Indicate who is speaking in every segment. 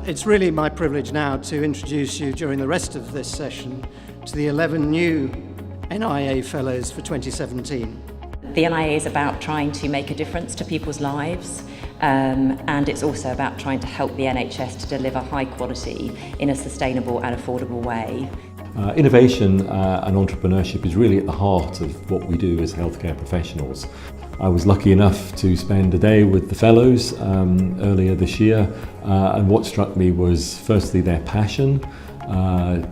Speaker 1: It's really my privilege now to introduce you during the rest of this session to the 11 new NIA Fellows for 2017.
Speaker 2: The NIA is about trying to make a difference to people's lives, and it's also about trying to help the NHS to deliver high quality in a sustainable and affordable way.
Speaker 3: Innovation and entrepreneurship is really at the heart of what we do as healthcare professionals. I was lucky enough to spend a day with the fellows earlier this year, and what struck me was firstly their passion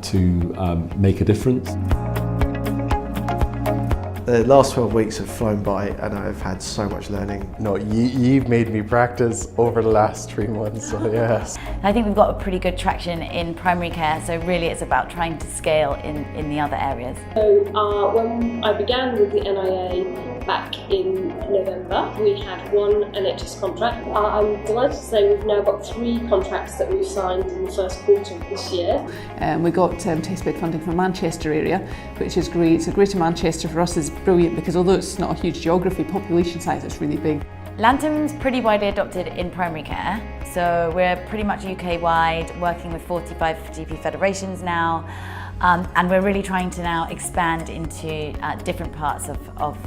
Speaker 3: to make a difference.
Speaker 4: The last 12 weeks have flown by and I've had so much learning.
Speaker 5: No, you've made me practice over the last 3 months, so yes.
Speaker 6: I think we've got a pretty good traction in primary care, so really it's about trying to scale in the other areas.
Speaker 7: So when I began with the NIA back in November, we had one NHS contract. I'm delighted to say we've now got 3 contracts that we've signed in the first quarter of this year.
Speaker 8: We got test-bed funding for Manchester area, which is great. So Greater Manchester for us is brilliant because although it's not a huge geography, population size, it's really big.
Speaker 6: Lantern's pretty widely adopted in primary care, so we're pretty much UK-wide, working with 45 GP federations now, and we're really trying to now expand into different parts of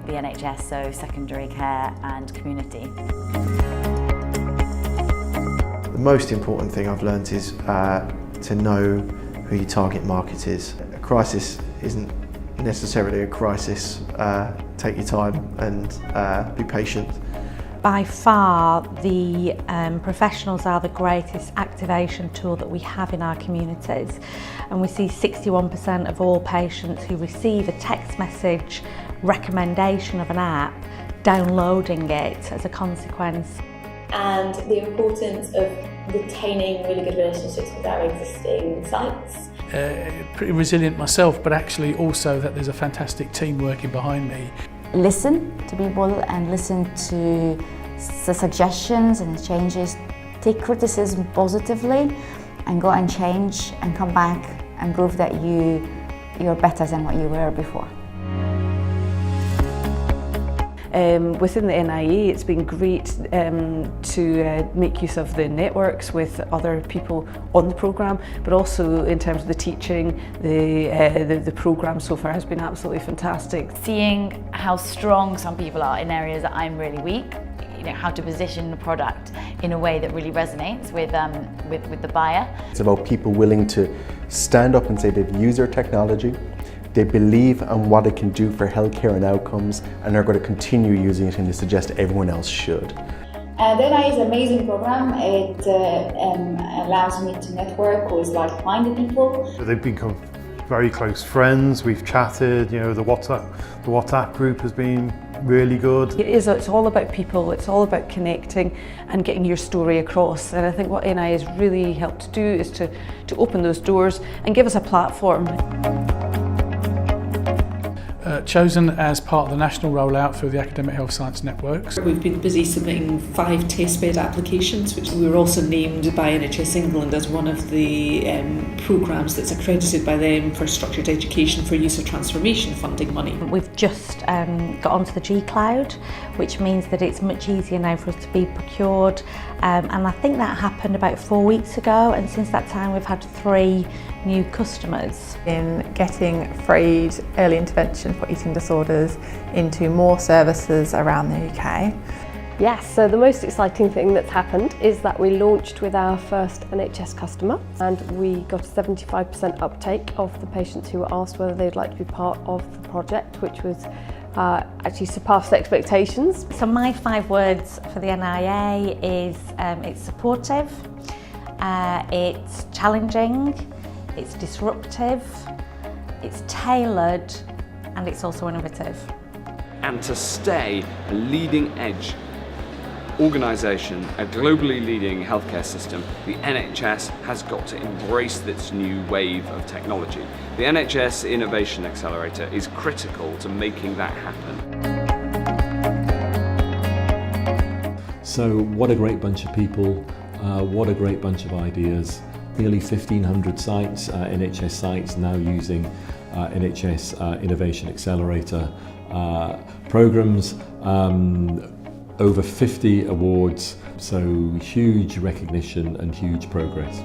Speaker 6: the NHS, so secondary care and community.
Speaker 4: The most important thing I've learned is to know who your target market is. A crisis isn't necessarily a crisis. Take your time and be patient.
Speaker 9: By far, the professionals are the greatest activation tool that we have in our communities, and we see 61% of all patients who receive a text message recommendation of an app downloading it as a consequence.
Speaker 10: And the importance of retaining really good relationships with our existing sites.
Speaker 11: Pretty resilient myself, but actually also that there's a fantastic team working behind me.
Speaker 12: Listen to people and listen to the suggestions and changes. Take criticism positively and go and change and come back and prove that you're better than what you were before.
Speaker 8: Within the NIA, it's been great to make use of the networks with other people on the programme, but also in terms of the teaching, the programme so far has been absolutely fantastic.
Speaker 6: Seeing how strong some people are in areas that I'm really weak, you know, how to position the product in a way that really resonates with the buyer.
Speaker 5: It's about people willing to stand up and say they've used their technology, they believe in what it can do for healthcare and outcomes, and they're going to continue using it, and they suggest everyone else should.
Speaker 10: The NIA is an amazing program. It allows me to network with like-minded people.
Speaker 13: They've become very close friends. We've chatted. You know, the WhatsApp group has been really good.
Speaker 8: It's all about people, it's all about connecting and getting your story across, and I think what NIA has really helped to do is to open those doors and give us a platform.
Speaker 11: Chosen as part of the national rollout through the Academic Health Science Networks.
Speaker 14: We've been busy submitting 5 testbed applications, which we were also named by NHS England as one of the programmes that's accredited by them for structured education for use of transformation funding money.
Speaker 9: We've just got onto the G Cloud, which means that it's much easier now for us to be procured, and I think that happened about 4 weeks ago, and since that time we've had 3 new customers.
Speaker 15: In getting free early intervention for eating disorders into more services around the UK.
Speaker 16: Yes, so the most exciting thing that's happened is that we launched with our first NHS customer, and we got a 75% uptake of the patients who were asked whether they'd like to be part of the project, which was actually surpassed expectations.
Speaker 9: So my 5 words for the NIA is it's supportive, it's challenging, it's disruptive, it's tailored, and it's also innovative.
Speaker 17: And to stay a leading edge organisation, a globally leading healthcare system, the NHS has got to embrace this new wave of technology. The NHS Innovation Accelerator is critical to making that happen.
Speaker 3: So what a great bunch of people, what a great bunch of ideas. Nearly 1,500 sites, NHS sites now using NHS Innovation Accelerator programmes. over 50 awards, so huge recognition and huge progress.